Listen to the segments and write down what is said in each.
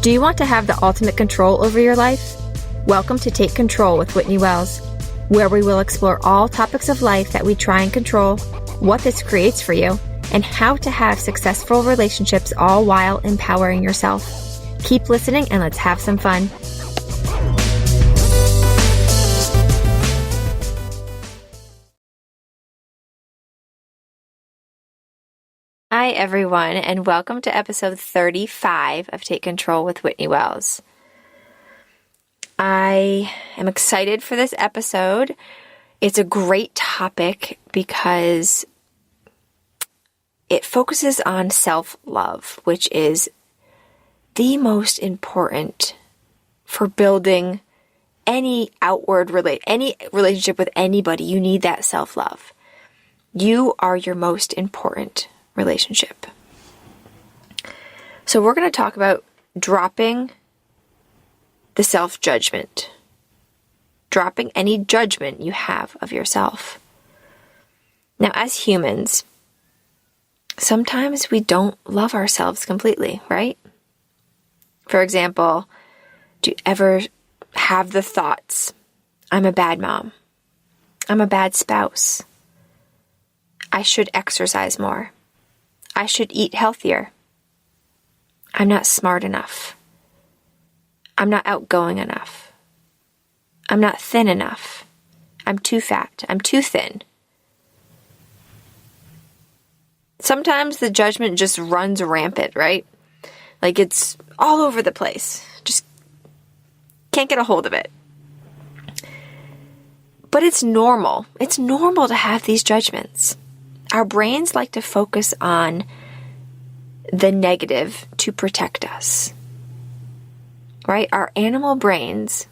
Do you want to have the ultimate control over your life? Welcome to Take Control with Whitney Wells, where we will explore all topics of life that we try and control, what this creates for you, and how to have successful relationships all while empowering yourself. Keep listening and let's have some fun. Hi, everyone, and welcome to episode 35 of Take Control with Whitney Wells. I am excited for this episode. It's a great topic because it focuses on self-love, which is the most important for building any relationship with anybody. You need that self-love. You are your most important relationship. So we're going to talk about dropping the self-judgment, dropping any judgment you have of yourself. Now, as humans, sometimes we don't love ourselves completely, right? For example, do you ever have the thoughts, I'm a bad mom, I'm a bad spouse, I should exercise more, I should eat healthier, I'm not smart enough, I'm not outgoing enough, I'm not thin enough, I'm too fat, I'm too thin. Sometimes the judgment just runs rampant, right? Like it's all over the place. Just can't get a hold of it. But it's normal. It's normal to have these judgments. Our brains like to focus on the negative to protect us, right? Our animal brains,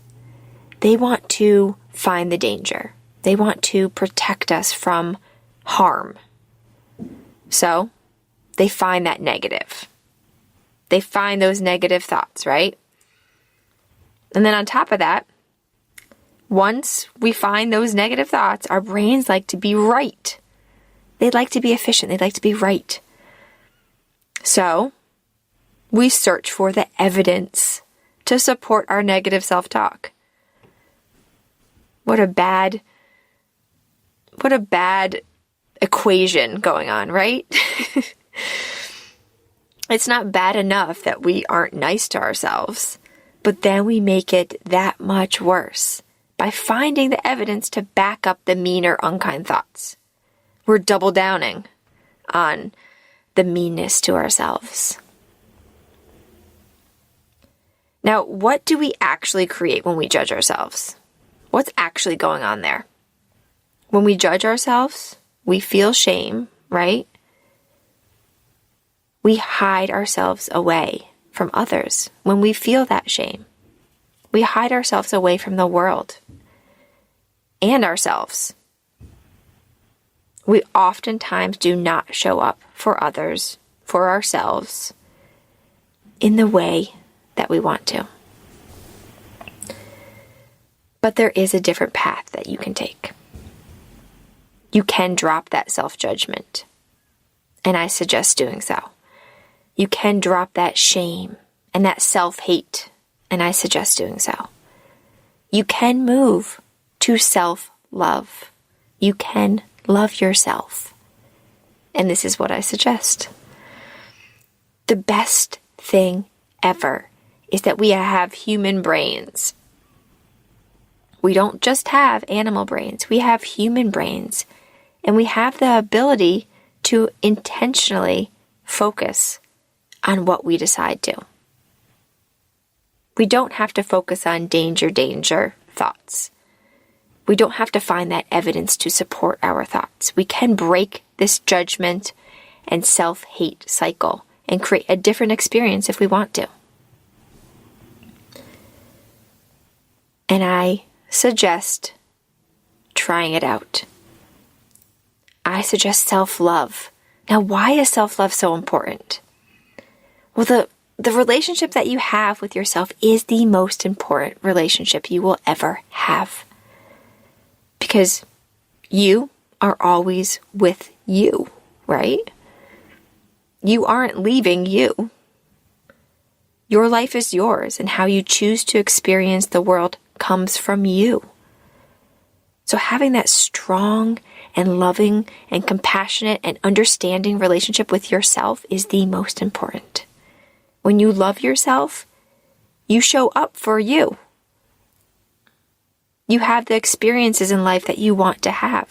they want to find the danger. They want to protect us from harm. So they find that negative. They find those negative thoughts, right? And then on top of that, once we find those negative thoughts, our brains like to be right. They like to be efficient. They like to be right. So we search for the evidence to support our negative self-talk. What a bad equation going on, right? It's not bad enough that we aren't nice to ourselves, but then we make it that much worse by finding the evidence to back up the meaner, unkind thoughts. We're double downing on the meanness to ourselves. Now, what do we actually create when we judge ourselves? What's actually going on there? When we judge ourselves, we feel shame, right? We hide ourselves away from others when we feel that shame. We hide ourselves away from the world and ourselves. We oftentimes do not show up for others, for ourselves, in the way that we want to. But there is a different path that you can take. You can drop that self-judgment, and I suggest doing so. You can drop that shame and that self-hate, and I suggest doing so. You can move to self-love. You can love yourself. And this is what I suggest. The best thing ever is that we have human brains. We don't just have animal brains. We have human brains. And we have the ability to intentionally focus on what we decide to. We don't have to focus on danger thoughts. We don't have to find that evidence to support our thoughts. We can break this judgment and self-hate cycle and create a different experience if we want to. And I suggest trying it out. I suggest self-love. Now, why is self-love so important? Well, the relationship that you have with yourself is the most important relationship you will ever have. Because you are always with you, right? You aren't leaving you. Your life is yours, and how you choose to experience the world comes from you. So having that strong and loving and compassionate and understanding relationship with yourself is the most important. When you love yourself, you show up for you. You have the experiences in life that you want to have.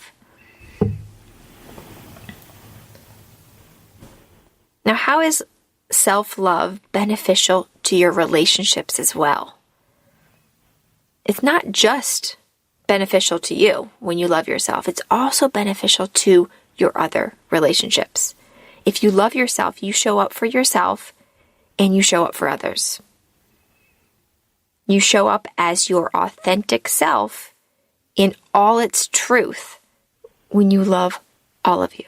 Now, how is self-love beneficial to your relationships as well? It's not just beneficial to you when you love yourself. It's also beneficial to your other relationships. If you love yourself, you show up for yourself and you show up for others. You show up as your authentic self in all its truth when you love all of you.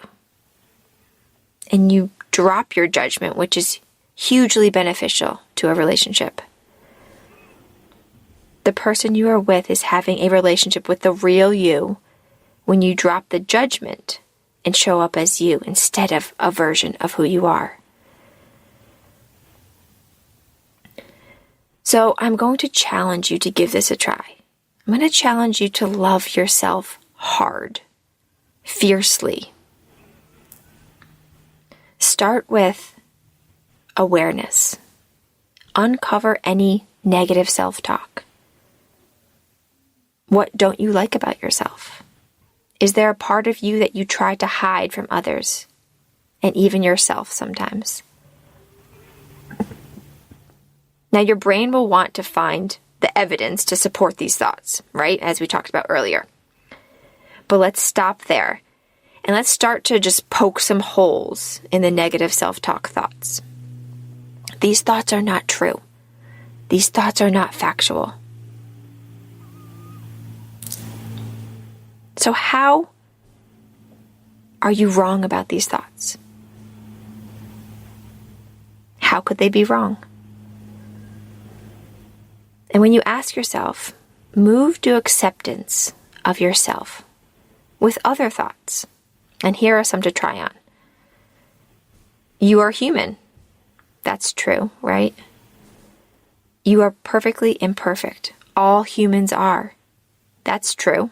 And you drop your judgment, which is hugely beneficial to a relationship. The person you are with is having a relationship with the real you when you drop the judgment and show up as you instead of a version of who you are. So I'm going to challenge you to give this a try. I'm going to challenge you to love yourself hard, fiercely. Start with awareness. Uncover any negative self-talk. What don't you like about yourself? Is there a part of you that you try to hide from others and even yourself sometimes? Now, your brain will want to find the evidence to support these thoughts, right? As we talked about earlier. But let's stop there and let's start to just poke some holes in the negative self-talk thoughts. These thoughts are not true. These thoughts are not factual. So how are you wrong about these thoughts? How could they be wrong? And when you ask yourself, move to acceptance of yourself with other thoughts. And here are some to try on. You are human. That's true, right? You are perfectly imperfect. All humans are. That's true.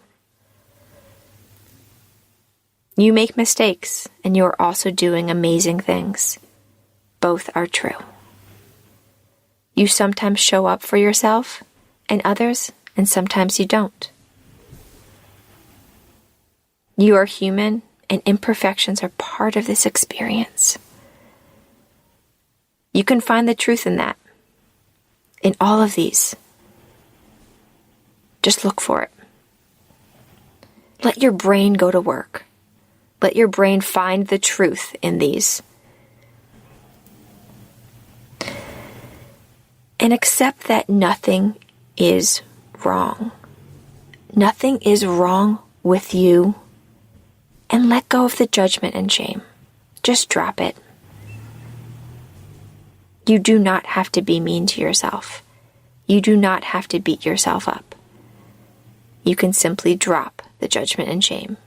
You make mistakes, and you are also doing amazing things. Both are true. You sometimes show up for yourself and others, and sometimes you don't. You are human, and imperfections are part of this experience. You can find the truth in that, in all of these. Just look for it. Let your brain go to work. Let your brain find the truth in these. And accept that nothing is wrong. Nothing is wrong with you. And let go of the judgment and shame. Just drop it. You do not have to be mean to yourself. You do not have to beat yourself up. You can simply drop the judgment and shame.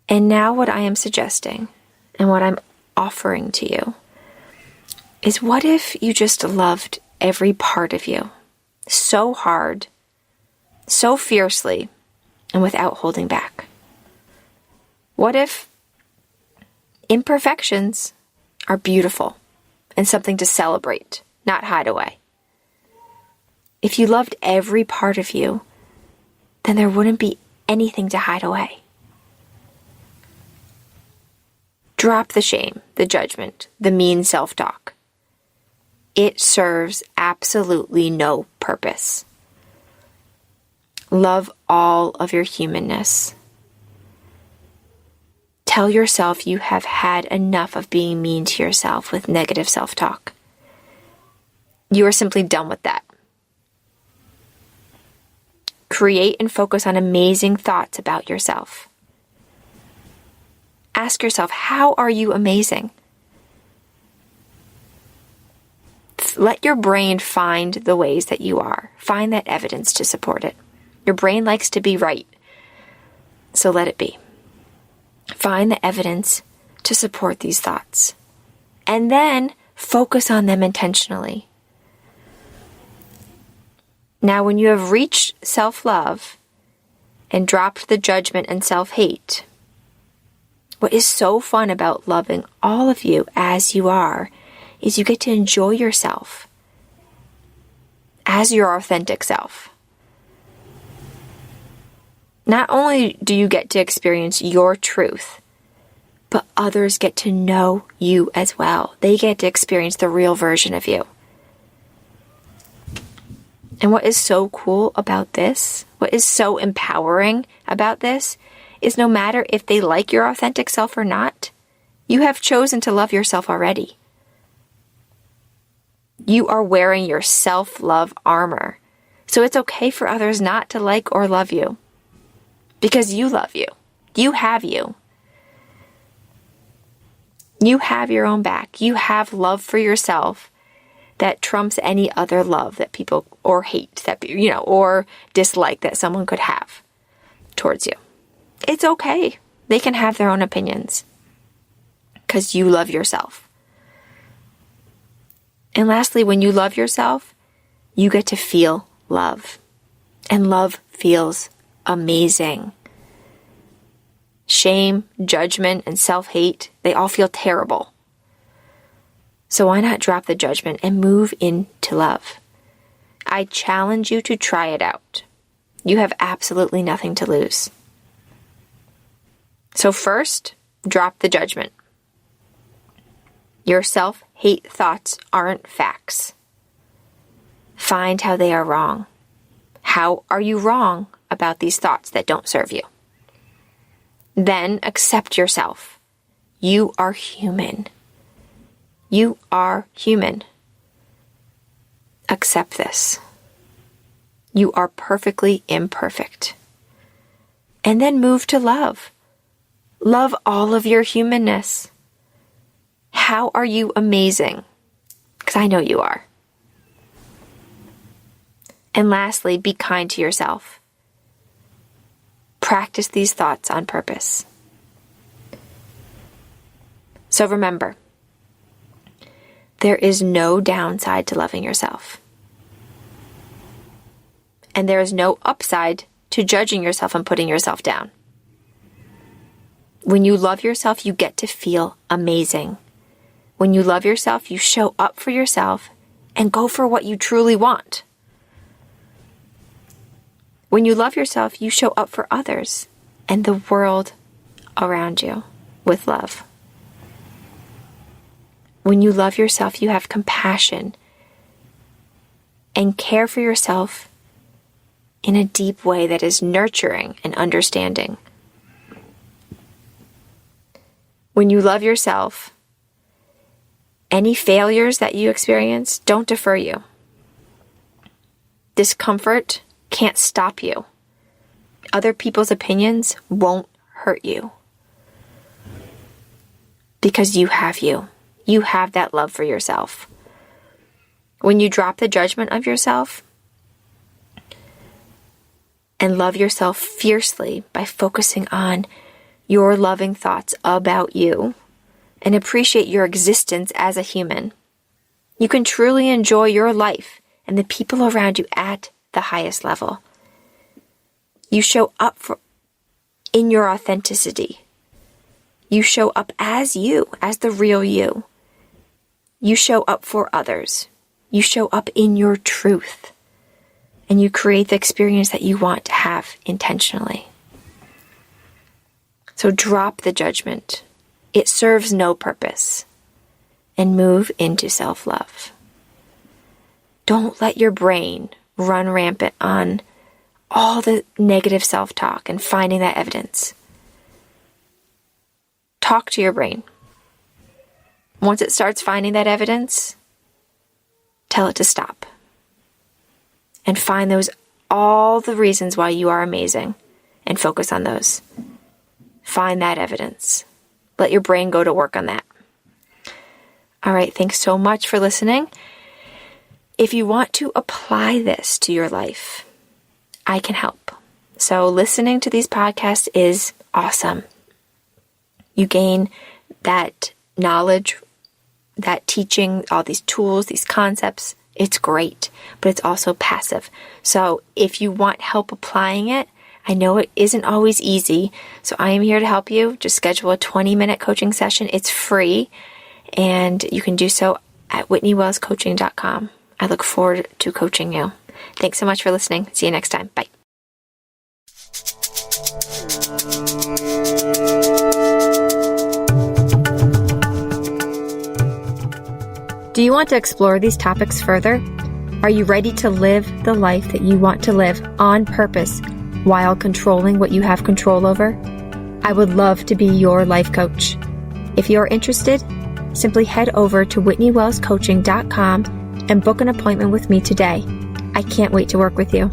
And now what I am suggesting and what I'm offering to you is, what if you just loved every part of you so hard, so fiercely, and without holding back? What if imperfections are beautiful and something to celebrate, not hide away? If you loved every part of you, then there wouldn't be anything to hide away. Drop the shame, the judgment, the mean self-talk. It serves absolutely no purpose. Love all of your humanness. Tell yourself you have had enough of being mean to yourself with negative self-talk. You are simply done with that. Create and focus on amazing thoughts about yourself. Ask yourself, how are you amazing? Let your brain find the ways that you are. Find that evidence to support it. Your brain likes to be right, so let it be. Find the evidence to support these thoughts. And then focus on them intentionally. Now, when you have reached self-love and dropped the judgment and self-hate, what is so fun about loving all of you as you are is you get to enjoy yourself as your authentic self. Not only do you get to experience your truth, but others get to know you as well. They get to experience the real version of you. And what is so cool about this, what is so empowering about this, is no matter if they like your authentic self or not, you have chosen to love yourself already. You are wearing your self-love armor. So it's okay for others not to like or love you. Because you love you. You have you. You have your own back. You have love for yourself that trumps any other love that people, or hate that, or dislike that someone could have towards you. It's okay. They can have their own opinions because you love yourself. And lastly, when you love yourself, you get to feel love. And love feels amazing. Shame, judgment, and self-hate, they all feel terrible. So why not drop the judgment and move into love? I challenge you to try it out. You have absolutely nothing to lose. So first, drop the judgment. Your self-hate thoughts aren't facts. Find how they are wrong. How are you wrong about these thoughts that don't serve you? Then accept yourself. You are human. You are human. Accept this. You are perfectly imperfect. And then move to love. Love all of your humanness. How are you amazing? Because I know you are. And lastly, be kind to yourself. Practice these thoughts on purpose. So remember, there is no downside to loving yourself. And there is no upside to judging yourself and putting yourself down. When you love yourself, you get to feel amazing. When you love yourself, you show up for yourself and go for what you truly want. When you love yourself, you show up for others and the world around you with love. When you love yourself, you have compassion and care for yourself in a deep way that is nurturing and understanding. When you love yourself, any failures that you experience don't defer you. Discomfort can't stop you. Other people's opinions won't hurt you. Because you have you. You have that love for yourself. When you drop the judgment of yourself and love yourself fiercely by focusing on your loving thoughts about you and appreciate your existence as a human, you can truly enjoy your life and the people around you at the highest level. You show up in your authenticity. You show up as you, as the real you. You show up for others. You show up in your truth. And you create the experience that you want to have intentionally. So drop the judgment. It serves no purpose. And move into self-love. Don't let your brain run rampant on all the negative self-talk and finding that evidence. Talk to your brain. Once it starts finding that evidence, tell it to stop. And find all the reasons why you are amazing and focus on those. Find that evidence. Let your brain go to work on that. All right, thanks so much for listening. If you want to apply this to your life, I can help. So listening to these podcasts is awesome. You gain that knowledge, that teaching, all these tools, these concepts, it's great, but it's also passive. So if you want help applying it, I know it isn't always easy, so I am here to help you. Just schedule a 20-minute coaching session. It's free, and you can do so at whitneywellscoaching.com. I look forward to coaching you. Thanks so much for listening. See you next time. Bye. Do you want to explore these topics further? Are you ready to live the life that you want to live on purpose while controlling what you have control over? I would love to be your life coach. If you're interested, simply head over to whitneywellscoaching.com and book an appointment with me today. I can't wait to work with you.